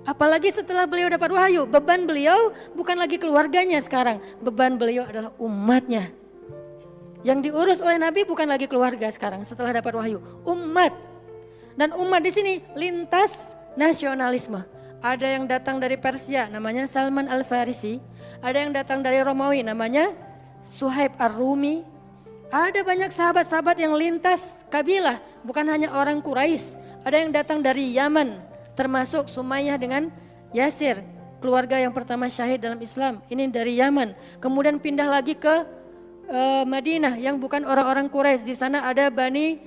Apalagi setelah beliau dapat wahyu, beban beliau bukan lagi keluarganya sekarang, beban beliau adalah umatnya. Yang diurus oleh Nabi bukan lagi keluarga sekarang setelah dapat wahyu, umat. Dan umat di sini lintas nasionalisme. Ada yang datang dari Persia namanya Salman Al-Farisi, ada yang datang dari Romawi namanya Suhaib Ar-Rumi. Ada banyak sahabat-sahabat yang lintas kabilah, bukan hanya orang Quraisy. Ada yang datang dari Yaman, termasuk Sumayyah dengan Yasir, keluarga yang pertama syahid dalam Islam. Ini dari Yaman. Kemudian pindah lagi ke Madinah yang bukan orang-orang Quraisy. Di sana ada Bani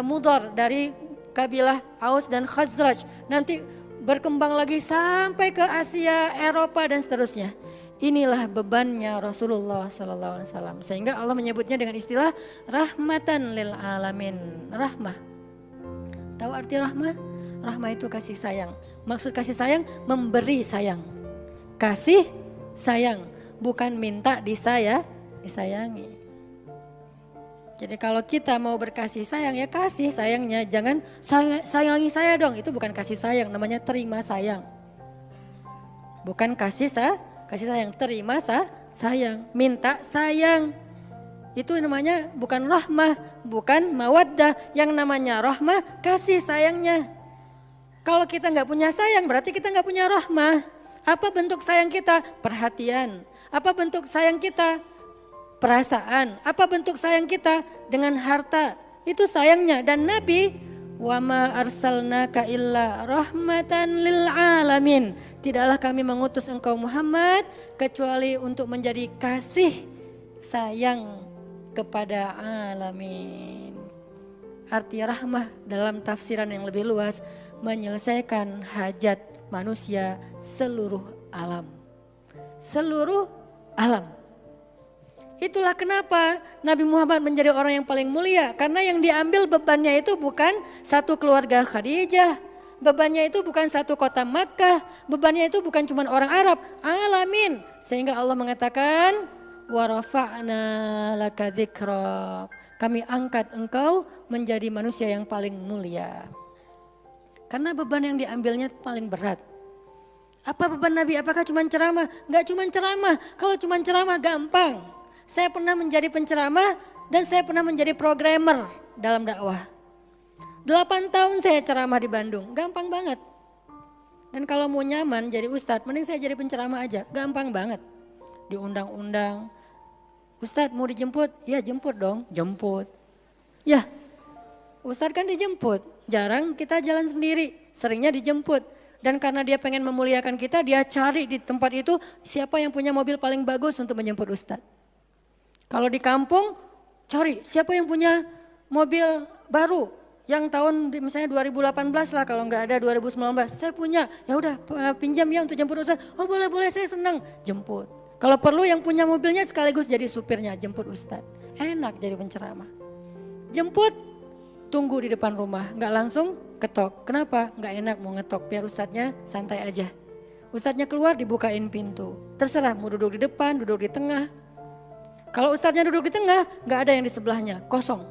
Mudhar dari kabilah Aus dan Khazraj. Nanti berkembang lagi sampai ke Asia, Eropa dan seterusnya. Inilah bebannya Rasulullah SAW. Sehingga Allah menyebutnya dengan istilah rahmatan lil alamin. Rahmah. Tahu arti rahmah? Rahmah itu kasih sayang. Maksud kasih sayang, memberi sayang. Kasih sayang, bukan minta disayangi. Jadi kalau kita mau berkasih sayang, ya kasih sayangnya. Jangan sayangi saya dong, itu bukan kasih sayang, namanya terima sayang. Bukan kasih sayang, terima sayang, minta sayang. Itu namanya bukan rahmah, bukan mawaddah. Yang namanya rahmah, kasih sayangnya. Kalau kita nggak punya sayang, berarti kita nggak punya rahmah. Apa bentuk sayang kita? Perhatian. Apa bentuk sayang kita? Perasaan. Apa bentuk sayang kita? Dengan harta. Itu sayangnya. Dan Nabi, wa ma arsalnaka illa rahmatan lil alamin. Tidaklah kami mengutus engkau Muhammad kecuali untuk menjadi kasih sayang kepada alamin. Arti rahmah dalam tafsiran yang lebih luas, menyelesaikan hajat manusia seluruh alam. Seluruh alam. Itulah kenapa Nabi Muhammad menjadi orang yang paling mulia. Karena yang diambil bebannya itu bukan satu keluarga Khadijah. Bebannya itu bukan satu kota Makkah. Bebannya itu bukan cuma orang Arab. Alamin. Sehingga Allah mengatakan, wa rafa'na laka dzikrak. Kami angkat engkau menjadi manusia yang paling mulia. Karena beban yang diambilnya paling berat. Apa beban Nabi? Apakah cuma ceramah? Enggak cuma ceramah. Kalau cuma ceramah gampang. Saya pernah menjadi penceramah dan saya pernah menjadi programmer dalam dakwah. 8 tahun saya ceramah di Bandung, gampang banget. Dan kalau mau nyaman jadi ustadz, mending saya jadi penceramah aja, gampang banget. Diundang-undang, ustadz mau dijemput? Ya jemput dong, jemput. Ya, ustadz kan dijemput, jarang kita jalan sendiri, seringnya dijemput. Dan karena dia pengen memuliakan kita, dia cari di tempat itu siapa yang punya mobil paling bagus untuk menjemput ustadz. Kalau di kampung, cari siapa yang punya mobil baru yang tahun misalnya 2018 lah, kalau nggak ada 2019. Saya punya, ya udah pinjam ya untuk jemput ustadz. Oh boleh saya senang, jemput. Kalau perlu yang punya mobilnya sekaligus jadi supirnya, jemput ustadz. Enak jadi penceramah. Jemput, tunggu di depan rumah, nggak langsung ketok. Kenapa? Nggak enak mau ngetok, biar ustadznya santai aja. Ustadznya keluar dibukain pintu. Terserah mau duduk di depan, duduk di tengah. Kalau ustadznya duduk di tengah, nggak ada yang di sebelahnya, kosong.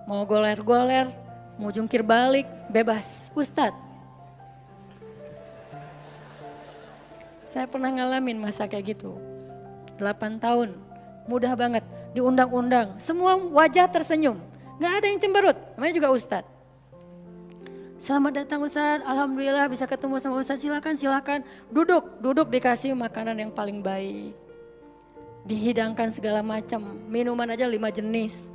Mau goler-goler, mau jungkir balik, bebas. Ustadz. Saya pernah ngalamin masa kayak gitu. 8 tahun, mudah banget, diundang-undang. Semua wajah tersenyum, nggak ada yang cemberut, namanya juga ustadz. Selamat datang ustadz, alhamdulillah bisa ketemu sama ustadz, silakan. Duduk dikasih makanan yang paling baik. Dihidangkan segala macam, minuman aja 5 jenis.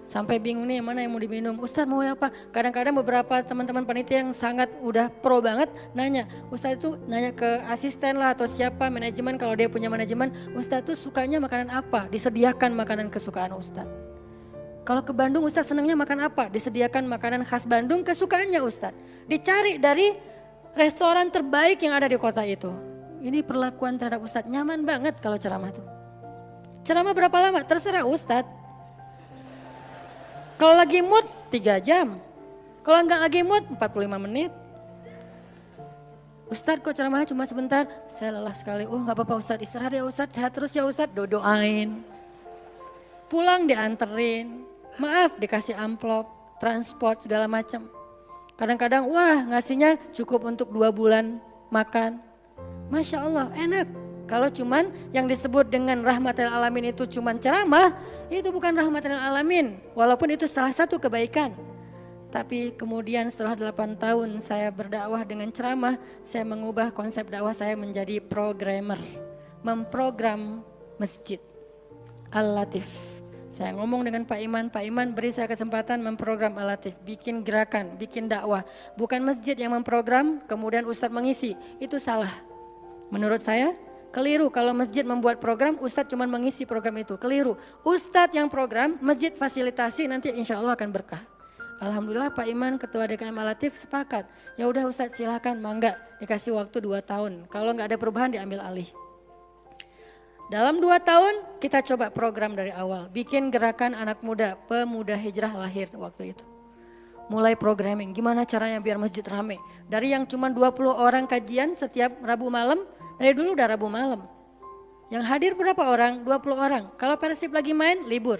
Sampai bingung nih mana yang mau diminum, ustadz mau apa? Kadang-kadang beberapa teman-teman panitia yang sangat udah pro banget nanya, ustadz itu nanya ke asisten lah atau siapa manajemen, kalau dia punya manajemen, ustadz tuh sukanya makanan apa? Disediakan makanan kesukaan ustadz. Kalau ke Bandung ustadz senangnya makan apa? Disediakan makanan khas Bandung kesukaannya ustadz. Dicari dari restoran terbaik yang ada di kota itu. Ini perlakuan terhadap ustadz, nyaman banget kalau ceramah tuh. Ceramah berapa lama? Terserah ustadz. Kalau lagi mood 3 jam, kalau enggak lagi mood 45 menit. Ustadz kok ceramahnya cuma sebentar? Saya lelah sekali. Oh enggak apa-apa ustadz, istirahat ya ustadz, sehat terus ya ustadz, doain. Pulang dianterin, maaf dikasih amplop, transport segala macam. Kadang-kadang wah ngasihnya cukup untuk 2 bulan makan. Masya Allah enak. Kalau cuman yang disebut dengan rahmatil alamin itu cuman ceramah, itu bukan rahmatil alamin. Walaupun itu salah satu kebaikan. Tapi kemudian setelah 8 tahun saya berdakwah dengan ceramah, saya mengubah konsep dakwah saya menjadi programmer. Memprogram masjid. Al-Latif. Saya ngomong dengan Pak Iman beri saya kesempatan memprogram Al-Latif. Bikin gerakan, bikin dakwah. Bukan masjid yang memprogram, kemudian Ustadz mengisi. Itu salah. Menurut saya, keliru kalau masjid membuat program, Ustadz cuma mengisi program itu. Keliru. Ustadz yang program, masjid fasilitasi, nanti insya Allah akan berkah. Alhamdulillah Pak Iman, Ketua DKM Al-Latif sepakat. Ya udah Ustadz silakan, mangga dikasih waktu 2 tahun. Kalau nggak ada perubahan diambil alih. Dalam 2 tahun kita coba program dari awal. Bikin gerakan anak muda, pemuda hijrah lahir waktu itu. Mulai programming, gimana caranya biar masjid rame. Dari yang cuma 20 orang kajian setiap Rabu malam, dari dulu udah Rabu malam. Yang hadir berapa orang? 20 orang. Kalau Persib lagi main, libur.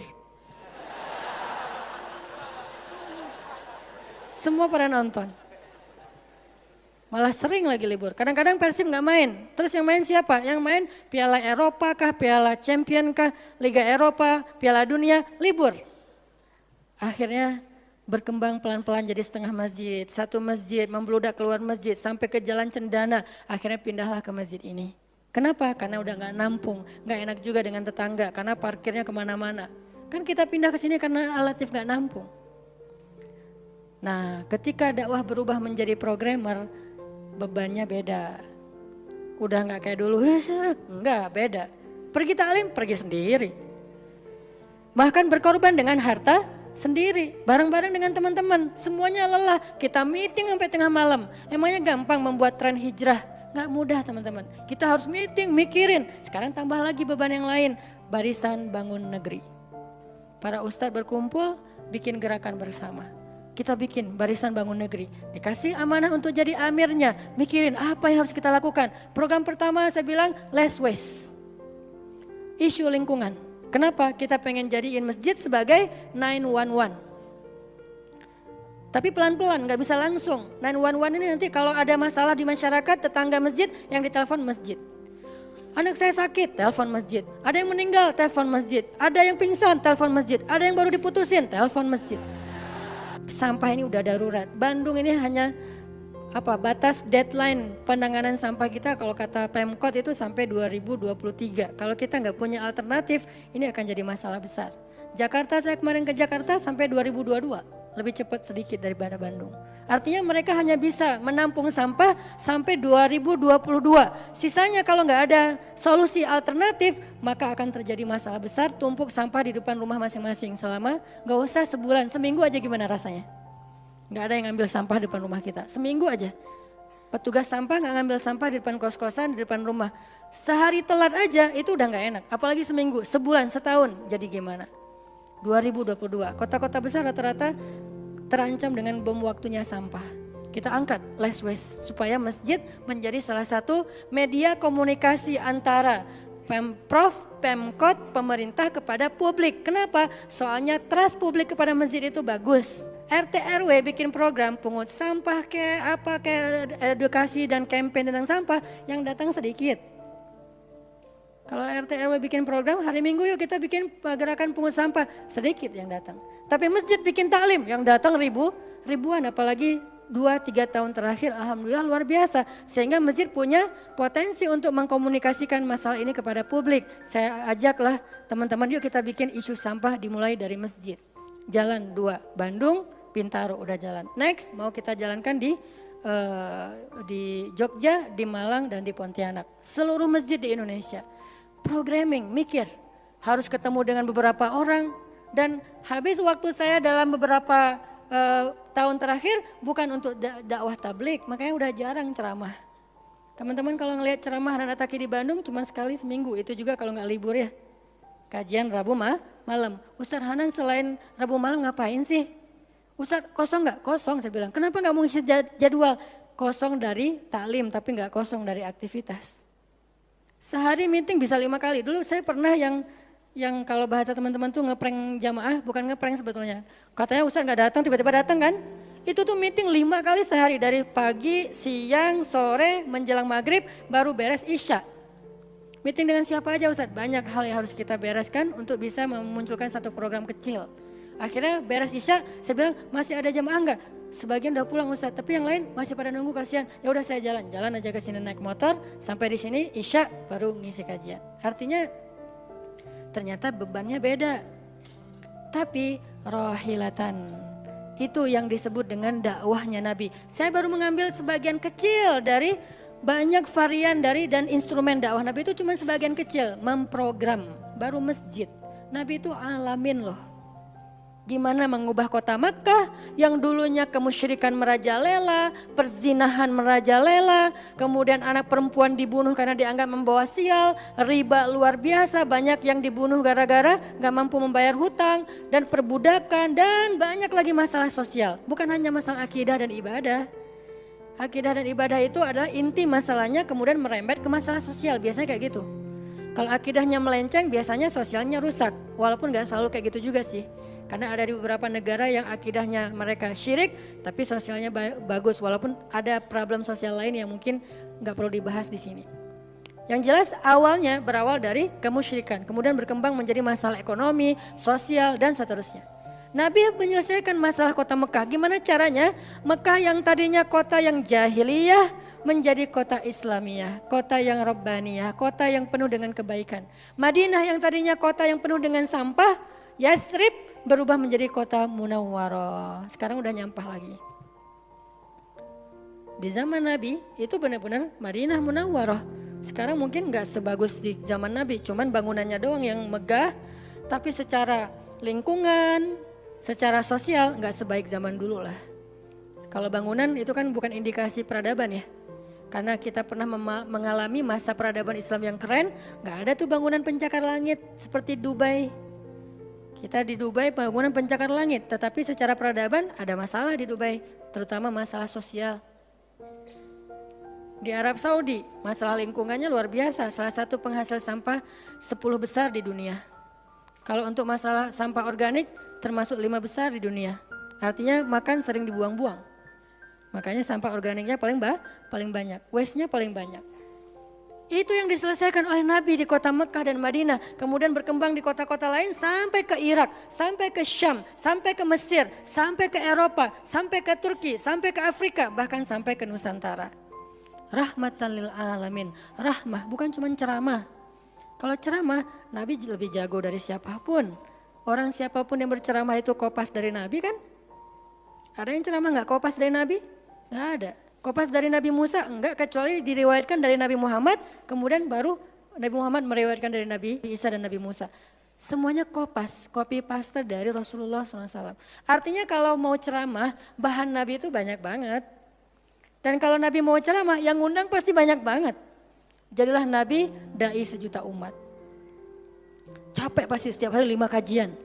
Semua pada nonton. Malah sering lagi libur. Kadang-kadang Persib nggak main. Terus yang main siapa? Yang main Piala Eropa kah, Piala Champion kah, Liga Eropa, Piala Dunia, libur. Akhirnya berkembang pelan-pelan jadi setengah masjid. Satu masjid membludak keluar masjid sampai ke Jalan Cendana. Akhirnya pindahlah ke masjid ini. Kenapa? Karena udah nggak nampung. Nggak enak juga dengan tetangga karena parkirnya kemana-mana. Kan kita pindah ke sini karena Al-Latif nggak nampung. Nah ketika dakwah berubah menjadi programmer, bebannya beda. Udah nggak kayak dulu, enggak beda. Pergi taklim, pergi sendiri. Bahkan berkorban dengan harta sendiri, bareng-bareng dengan teman-teman. Semuanya lelah, kita meeting sampai tengah malam. Emangnya gampang membuat tren hijrah? Nggak mudah teman-teman. Kita harus meeting, mikirin. Sekarang tambah lagi beban yang lain, Barisan Bangun Negeri. Para ustadz berkumpul, bikin gerakan bersama. Kita bikin Barisan Bangun Negeri, dikasih amanah untuk jadi amirnya, mikirin apa yang harus kita lakukan. Program pertama saya bilang less waste, isu lingkungan. Kenapa? Kita pengen jadiin masjid sebagai 911. Tapi pelan-pelan, gak bisa langsung. 911 ini nanti kalau ada masalah di masyarakat, tetangga masjid yang ditelepon masjid. Anak saya sakit, telepon masjid. Ada yang meninggal, telepon masjid. Ada yang pingsan, telepon masjid. Ada yang baru diputusin, telepon masjid. Sampah ini udah darurat. Bandung ini hanya batas deadline penanganan sampah kita kalau kata Pemkot itu sampai 2023. Kalau kita nggak punya alternatif, ini akan jadi masalah besar. Jakarta, saya kemarin ke Jakarta sampai 2022, lebih cepat sedikit daripada Bandung. Artinya mereka hanya bisa menampung sampah sampai 2022. Sisanya kalau nggak ada solusi alternatif, maka akan terjadi masalah besar, tumpuk sampah di depan rumah masing-masing selama nggak usah sebulan, seminggu aja gimana rasanya. Nggak ada yang ngambil sampah di depan rumah kita, seminggu aja. Petugas sampah nggak ngambil sampah di depan kos-kosan, di depan rumah. Sehari telat aja itu udah nggak enak, apalagi seminggu, sebulan, setahun, jadi gimana? 2022, kota-kota besar rata-rata terancam dengan bom waktunya sampah. Kita angkat less waste supaya masjid menjadi salah satu media komunikasi antara Pemprov, Pemkot, pemerintah kepada publik. Kenapa? Soalnya trust publik kepada masjid itu bagus. RT RW bikin program pungut sampah kayak edukasi dan campaign tentang sampah, yang datang sedikit. Kalau RT RW bikin program hari Minggu yuk kita bikin gerakan pungut sampah, sedikit yang datang. Tapi masjid bikin taklim yang datang ribuan, apalagi 2-3 tahun terakhir alhamdulillah luar biasa. Sehingga masjid punya potensi untuk mengkomunikasikan masalah ini kepada publik. Saya ajaklah teman-teman yuk kita bikin isu sampah dimulai dari masjid. Jalan 2 Bandung, Bintaro udah jalan. Next mau kita jalankan di Jogja, di Malang dan di Pontianak. Seluruh masjid di Indonesia. Programming, mikir, harus ketemu dengan beberapa orang dan habis waktu saya dalam beberapa tahun terakhir bukan untuk dakwah tablik, makanya udah jarang ceramah. Teman-teman kalau ngelihat ceramah Hanan Attaqi di Bandung cuma sekali seminggu, itu juga kalau nggak libur ya. Kajian Rabu malam. Ustaz Hanan selain Rabu malam ngapain sih? Ustaz kosong nggak? Kosong saya bilang. Kenapa nggak mau ngisi jadwal? Kosong dari taklim tapi nggak kosong dari aktivitas. Sehari meeting bisa 5 kali. Dulu saya pernah yang kalau bahasa teman-teman tuh ngeprank jamaah, bukan ngeprank sebetulnya. Katanya Ustaz nggak datang, tiba-tiba datang kan? Itu tuh meeting 5 kali sehari dari pagi, siang, sore, menjelang maghrib, baru beres isya. Meeting dengan siapa aja Ustadz? Banyak hal yang harus kita bereskan untuk bisa memunculkan satu program kecil. Akhirnya beres isya, saya bilang masih ada jamaah enggak? Sebagian udah pulang Ustadz, tapi yang lain masih pada nunggu kasihan. Ya udah saya jalan aja ke sini naik motor, sampai di sini isya baru ngisi kajian. Artinya ternyata bebannya beda. Tapi rohilatan. Itu yang disebut dengan dakwahnya Nabi. Saya baru mengambil sebagian kecil dari banyak varian dari dan instrumen dakwah Nabi itu cuma sebagian kecil. Memprogram, baru masjid. Nabi itu alamin loh. Gimana mengubah kota Makkah yang dulunya kemusyrikan merajalela, perzinahan merajalela, kemudian anak perempuan dibunuh karena dianggap membawa sial, riba luar biasa, banyak yang dibunuh gara-gara gak mampu membayar hutang, dan perbudakan, dan banyak lagi masalah sosial. Bukan hanya masalah akidah dan ibadah. Akidah dan ibadah itu adalah inti masalahnya, kemudian merembet ke masalah sosial, biasanya kayak gitu. Kalau akidahnya melenceng biasanya sosialnya rusak, walaupun gak selalu kayak gitu juga sih. Karena ada di beberapa negara yang akidahnya mereka syirik tapi sosialnya bagus, walaupun ada problem sosial lain yang mungkin gak perlu dibahas di sini. Yang jelas awalnya berawal dari kemusyrikan, kemudian berkembang menjadi masalah ekonomi, sosial dan seterusnya. Nabi menyelesaikan masalah kota Mekah. Gimana caranya? Mekah yang tadinya kota yang jahiliyah menjadi kota Islamiyah, kota yang Rabbaniyah, kota yang penuh dengan kebaikan. Madinah yang tadinya kota yang penuh dengan sampah, Yathrib berubah menjadi kota Munawwarah. Sekarang udah nyampah lagi. Di zaman Nabi itu benar-benar Madinah Munawwarah. Sekarang mungkin gak sebagus di zaman Nabi, cuman bangunannya doang yang megah, tapi secara lingkungan, secara sosial gak sebaik zaman dulu lah. Kalau bangunan itu kan bukan indikasi peradaban ya. Karena kita pernah mengalami masa peradaban Islam yang keren, gak ada tuh bangunan pencakar langit seperti Dubai. Kita di Dubai bangunan pencakar langit, tetapi secara peradaban ada masalah di Dubai, terutama masalah sosial. Di Arab Saudi, masalah lingkungannya luar biasa, salah satu penghasil sampah 10 besar di dunia. Kalau untuk masalah sampah organik, termasuk 5 besar di dunia. Artinya makan sering dibuang-buang. Makanya sampah organiknya paling banyak, waste-nya paling banyak. Itu yang diselesaikan oleh Nabi di kota Mekah dan Madinah. Kemudian berkembang di kota-kota lain sampai ke Irak, sampai ke Syam, sampai ke Mesir, sampai ke Eropa, sampai ke Turki, sampai ke Afrika, bahkan sampai ke Nusantara. Rahmatan lil alamin. Rahmah bukan cuma ceramah. Kalau ceramah, Nabi lebih jago dari siapapun. Orang siapapun yang berceramah itu kopas dari Nabi kan? Ada yang ceramah gak kopas dari Nabi? Gak ada. Kopas dari Nabi Musa enggak, kecuali diriwayatkan dari Nabi Muhammad, kemudian baru Nabi Muhammad meriwayatkan dari Nabi Isa dan Nabi Musa. Semuanya kopas, copy paste dari Rasulullah SAW. Artinya kalau mau ceramah, bahan Nabi itu banyak banget. Dan kalau Nabi mau ceramah, yang ngundang pasti banyak banget. Jadilah Nabi dai sejuta umat. Capek pasti setiap hari 5 kajian.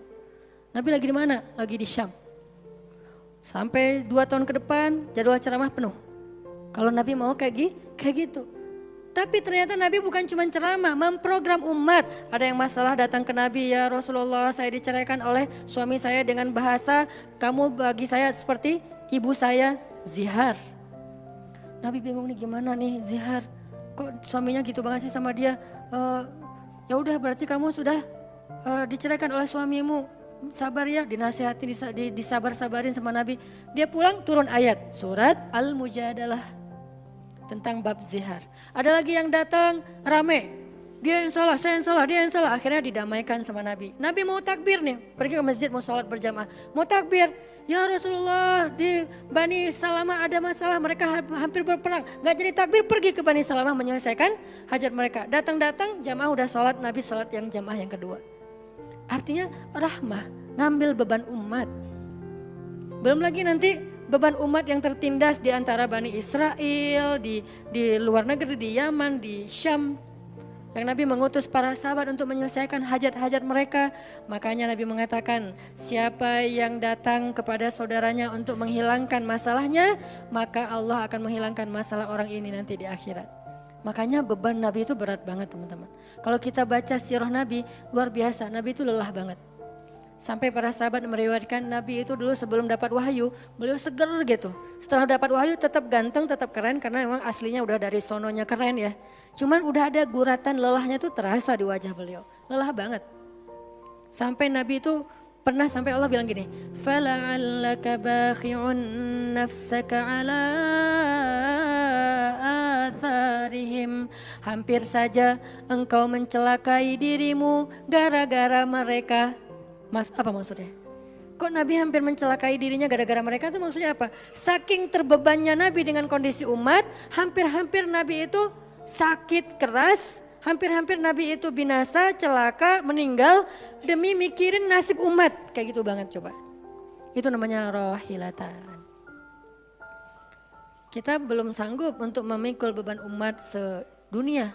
Nabi lagi di mana? Lagi di Syam. Sampai 2 tahun ke depan jadwal ceramah penuh. Kalau Nabi mau kayak gitu. Tapi ternyata Nabi bukan cuma ceramah, memprogram umat. Ada yang masalah datang ke Nabi, ya Rasulullah saya diceraikan oleh suami saya dengan bahasa, kamu bagi saya seperti ibu saya, zihar. Nabi bingung nih gimana nih zihar, kok suaminya gitu banget sih sama dia. Ya udah berarti kamu sudah diceraikan oleh suamimu. Sabar ya, dinasihati, disabar-sabarin sama Nabi. Dia pulang turun ayat, surat Al-Mujadalah. Tentang bab zihar. Ada lagi yang datang rame. Dia yang salah, saya yang salah, dia yang salah. Akhirnya didamaikan sama Nabi. Nabi mau takbir nih, pergi ke masjid mau sholat berjamaah. Mau takbir, ya Rasulullah di Bani Salamah ada masalah, mereka hampir berperang. Gak jadi takbir, pergi ke Bani Salamah menyelesaikan hajat mereka. Datang-datang jamaah udah sholat, Nabi sholat yang jamaah yang kedua. Artinya rahmah, ngambil beban umat. Belum lagi nanti beban umat yang tertindas di antara Bani Israel, di luar negeri, di Yaman, di Syam. Yang Nabi mengutus para sahabat untuk menyelesaikan hajat-hajat mereka. Makanya Nabi mengatakan, siapa yang datang kepada saudaranya untuk menghilangkan masalahnya, maka Allah akan menghilangkan masalah orang ini nanti di akhirat. Makanya beban Nabi itu berat banget teman-teman. Kalau kita baca sirah Nabi, luar biasa, Nabi itu lelah banget. Sampai para sahabat meriwayatkan Nabi itu dulu sebelum dapat wahyu, beliau seger gitu. Setelah dapat wahyu tetap ganteng, tetap keren karena memang aslinya udah dari sononya keren ya. Cuman udah ada guratan lelahnya tuh terasa di wajah beliau. Lelah banget. Sampai Nabi itu pernah sampai Allah bilang gini, "Fala'allaka bakhi'un nafsaka 'ala atharihim." Hampir saja engkau mencelakai dirimu gara-gara mereka. Mas, apa maksudnya? Kok Nabi hampir mencelakai dirinya gara-gara mereka itu maksudnya apa? Saking terbebannya Nabi dengan kondisi umat, hampir-hampir Nabi itu sakit keras, hampir-hampir Nabi itu binasa, celaka, meninggal demi mikirin nasib umat. Kayak gitu banget coba. Itu namanya rohilatan. Kita belum sanggup untuk memikul beban umat sedunia.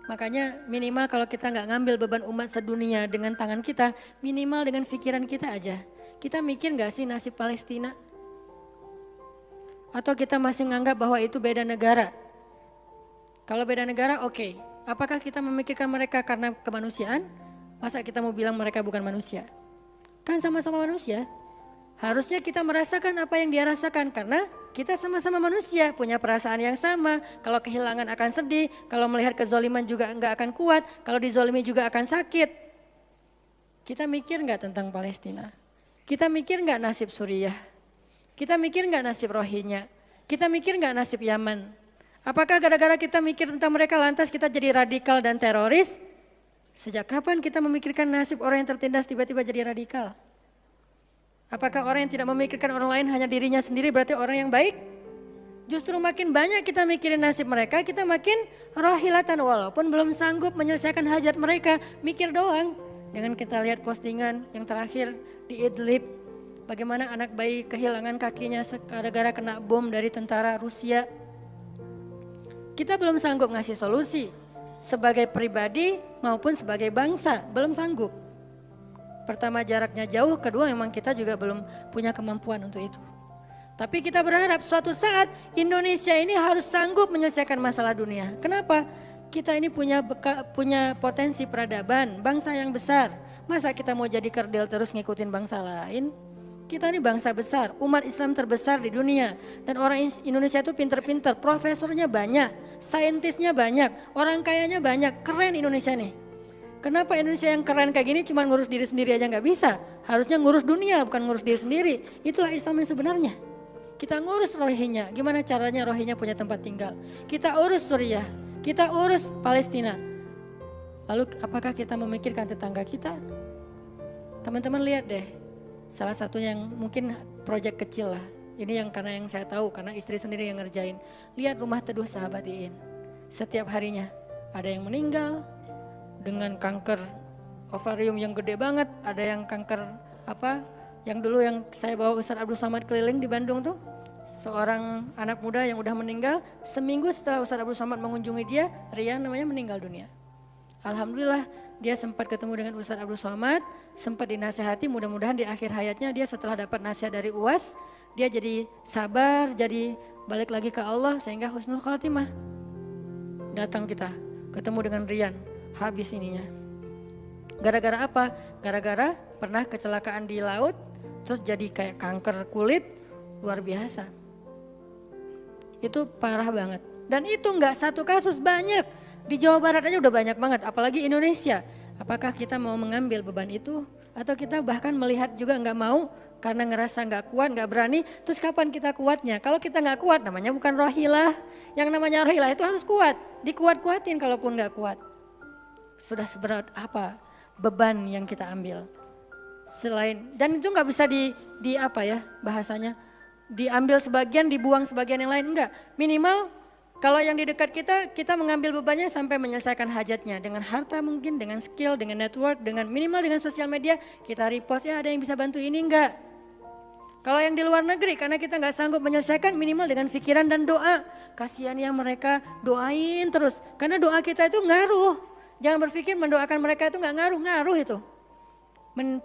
Makanya minimal kalau kita nggak ngambil beban umat sedunia dengan tangan kita, minimal dengan pikiran kita aja. Kita mikir nggak sih nasib Palestina? Atau kita masih nganggap bahwa itu beda negara? Kalau beda negara oke. Apakah kita memikirkan mereka karena kemanusiaan? Masa kita mau bilang mereka bukan manusia? Kan sama-sama manusia. Harusnya kita merasakan apa yang dia rasakan karena kita sama-sama manusia, punya perasaan yang sama. Kalau kehilangan akan sedih, kalau melihat kezoliman juga enggak akan kuat, kalau dizolimi juga akan sakit. Kita mikir enggak tentang Palestina? Kita mikir enggak nasib Suriah? Kita mikir enggak nasib Rohingya? Kita mikir enggak nasib Yaman? Apakah gara-gara kita mikir tentang mereka lantas kita jadi radikal dan teroris? Sejak kapan kita memikirkan nasib orang yang tertindas tiba-tiba jadi radikal? Apakah orang yang tidak memikirkan orang lain hanya dirinya sendiri berarti orang yang baik? Justru makin banyak kita mikirin nasib mereka, kita makin rohilatan walaupun belum sanggup menyelesaikan hajat mereka, mikir doang. Dengan kita lihat postingan yang terakhir di Idlib, bagaimana anak bayi kehilangan kakinya gara-gara kena bom dari tentara Rusia. Kita belum sanggup ngasih solusi sebagai pribadi maupun sebagai bangsa, belum sanggup. Pertama jaraknya jauh, kedua memang kita juga belum punya kemampuan untuk itu. Tapi kita berharap suatu saat Indonesia ini harus sanggup menyelesaikan masalah dunia. Kenapa? Kita ini punya potensi peradaban, bangsa yang besar. Masa kita mau jadi kerdil terus ngikutin bangsa lain? Kita ini bangsa besar, umat Islam terbesar di dunia. Dan orang Indonesia itu pinter-pinter, profesornya banyak, saintisnya banyak, orang kayanya banyak, keren Indonesia nih. Kenapa Indonesia yang keren kayak gini cuma ngurus diri sendiri aja nggak bisa? Harusnya ngurus dunia bukan ngurus diri sendiri. Itulah Islam yang sebenarnya. Kita ngurus Rohingya, gimana caranya Rohingya punya tempat tinggal. Kita urus Suriah, kita urus Palestina. Lalu apakah kita memikirkan tetangga kita? Teman-teman lihat deh, salah satu yang mungkin proyek kecil lah. Ini karena yang saya tahu, karena istri sendiri yang ngerjain. Lihat rumah teduh sahabat Iin. Setiap harinya ada yang meninggal dengan kanker ovarium yang gede banget, ada yang kanker yang dulu yang saya bawa Ustadz Abdul Somad keliling di Bandung tuh, seorang anak muda yang udah meninggal, seminggu setelah Ustadz Abdul Somad mengunjungi dia, Rian namanya, meninggal dunia. Alhamdulillah dia sempat ketemu dengan Ustadz Abdul Somad, sempat dinasehati, mudah-mudahan di akhir hayatnya dia setelah dapat nasihat dari UAS, dia jadi sabar, jadi balik lagi ke Allah sehingga husnul khatimah. Datang kita ketemu dengan Rian. Habis ininya. Gara-gara apa? Gara-gara pernah kecelakaan di laut, terus jadi kayak kanker kulit, luar biasa. Itu parah banget. Dan itu enggak satu kasus, banyak. Di Jawa Barat aja udah banyak banget, apalagi Indonesia. Apakah kita mau mengambil beban itu? Atau kita bahkan melihat juga enggak mau karena ngerasa enggak kuat, enggak berani. Terus kapan kita kuatnya? Kalau kita enggak kuat namanya bukan rohilah. Yang namanya rohilah itu harus kuat. Dikuat-kuatin kalaupun enggak kuat. Sudah seberat apa beban yang kita ambil selain, dan itu nggak bisa bahasanya diambil sebagian dibuang sebagian yang lain, enggak. Minimal kalau yang di dekat kita mengambil bebannya sampai menyelesaikan hajatnya dengan harta, mungkin dengan skill, dengan network, dengan minimal dengan sosial media kita repost, ya ada yang bisa bantu ini enggak. Kalau yang di luar negeri karena kita nggak sanggup menyelesaikan, minimal dengan pikiran dan doa. Kasihan ya mereka, doain terus karena doa kita itu ngaruh. Jangan berpikir mendoakan mereka itu nggak ngaruh itu.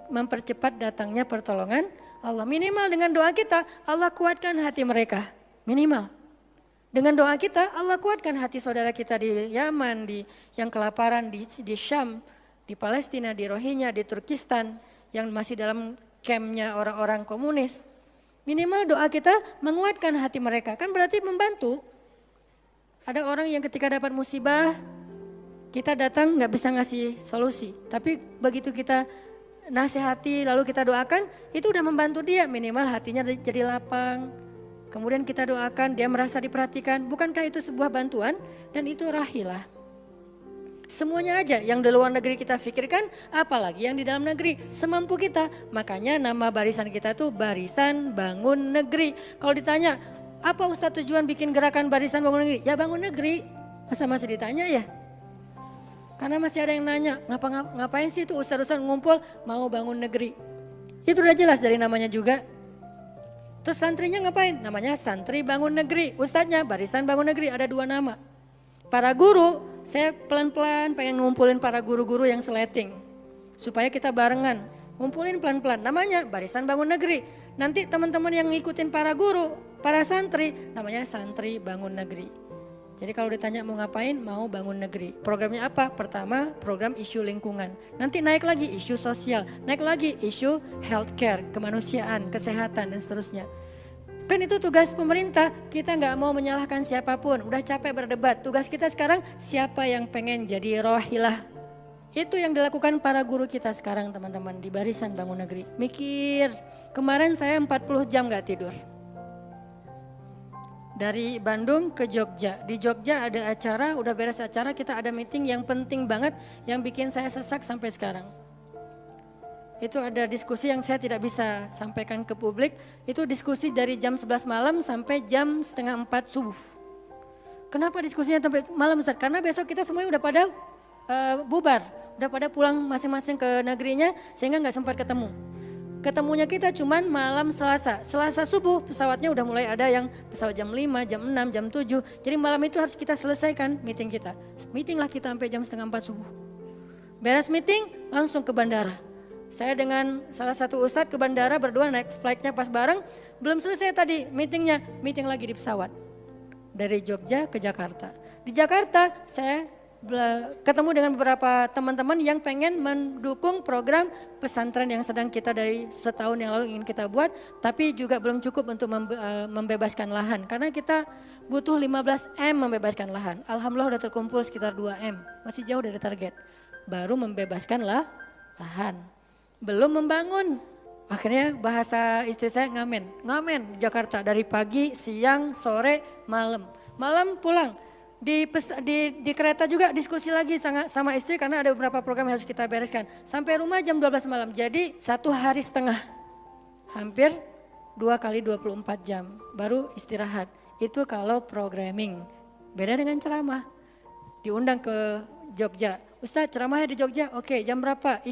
Mempercepat datangnya pertolongan Allah. Minimal dengan doa kita, Allah kuatkan hati mereka. Minimal. Dengan doa kita, Allah kuatkan hati saudara kita di Yaman, yang kelaparan di Syam, di Palestina, di Rohingya, di Turkistan, yang masih dalam campnya orang-orang komunis. Minimal doa kita menguatkan hati mereka, kan berarti membantu. Ada orang yang ketika dapat musibah, kita datang nggak bisa ngasih solusi. Tapi begitu kita nasihati lalu kita doakan, itu udah membantu dia, minimal hatinya jadi lapang. Kemudian kita doakan, dia merasa diperhatikan. Bukankah itu sebuah bantuan? Dan itu rahilah. Semuanya aja yang di luar negeri kita pikirkan, apalagi yang di dalam negeri, semampu kita. Makanya nama barisan kita tuh Barisan Bangun Negeri. Kalau ditanya, apa Ustadz tujuan bikin gerakan Barisan Bangun Negeri? Ya bangun negeri. Masa masih ditanya ya? Karena masih ada yang nanya, ngapain sih itu ustadz-ustadz ngumpul mau bangun negeri? Itu udah jelas dari namanya juga. Terus santrinya ngapain? Namanya Santri Bangun Negeri. Ustadznya Barisan Bangun Negeri, ada 2 nama. Para guru, saya pelan-pelan pengen ngumpulin para guru-guru yang seleting. Supaya kita barengan, ngumpulin pelan-pelan. Namanya Barisan Bangun Negeri. Nanti teman-teman yang ngikutin para guru, para santri, namanya Santri Bangun Negeri. Jadi kalau ditanya mau ngapain, mau bangun negeri. Programnya apa? Pertama, program isu lingkungan. Nanti naik lagi isu sosial, naik lagi isu healthcare, kemanusiaan, kesehatan dan seterusnya. Kan itu tugas pemerintah, kita nggak mau menyalahkan siapapun, udah capek berdebat. Tugas kita sekarang siapa yang pengen jadi rohilah. Itu yang dilakukan para guru kita sekarang teman-teman di Barisan Bangun Negeri. Mikir, kemarin saya 40 jam nggak tidur. Dari Bandung ke Jogja, di Jogja ada acara, udah beres acara kita ada meeting yang penting banget yang bikin saya sesak sampai sekarang. Itu ada diskusi yang saya tidak bisa sampaikan ke publik, itu diskusi dari jam 11 malam sampai jam setengah 4 subuh. Kenapa diskusinya sampai malam Ustaz? Karena besok kita semuanya udah pada bubar, udah pada pulang masing-masing ke negerinya sehingga nggak sempat ketemu. Ketemunya kita cuman malam Selasa subuh pesawatnya udah mulai ada yang pesawat jam 5, jam 6, jam 7. Jadi malam itu harus kita selesaikan meeting kita. Meeting lah kita sampai jam setengah 4 subuh. Beres meeting langsung ke bandara. Saya dengan salah satu ustadz ke bandara berdua naik flightnya pas bareng. Belum selesai tadi meetingnya, meeting lagi di pesawat. Dari Jogja ke Jakarta. Di Jakarta saya ketemu dengan beberapa teman-teman yang pengen mendukung program pesantren yang sedang kita dari setahun yang lalu ingin kita buat, tapi juga belum cukup untuk membebaskan lahan karena kita butuh 15 M membebaskan lahan. Alhamdulillah udah terkumpul sekitar 2 M, masih jauh dari target. Baru membebaskan lahan, belum membangun. Akhirnya bahasa istri saya ngamen di Jakarta dari pagi, siang, sore, malam. Malam pulang. Di kereta juga diskusi lagi sama istri karena ada beberapa program yang harus kita bereskan. Sampai rumah jam 12 malam, jadi 1 hari setengah. Hampir 2 kali 24 jam, baru istirahat. Itu kalau programming, beda dengan ceramah. Diundang ke Jogja, Ustadz ceramahnya di Jogja, oke jam berapa?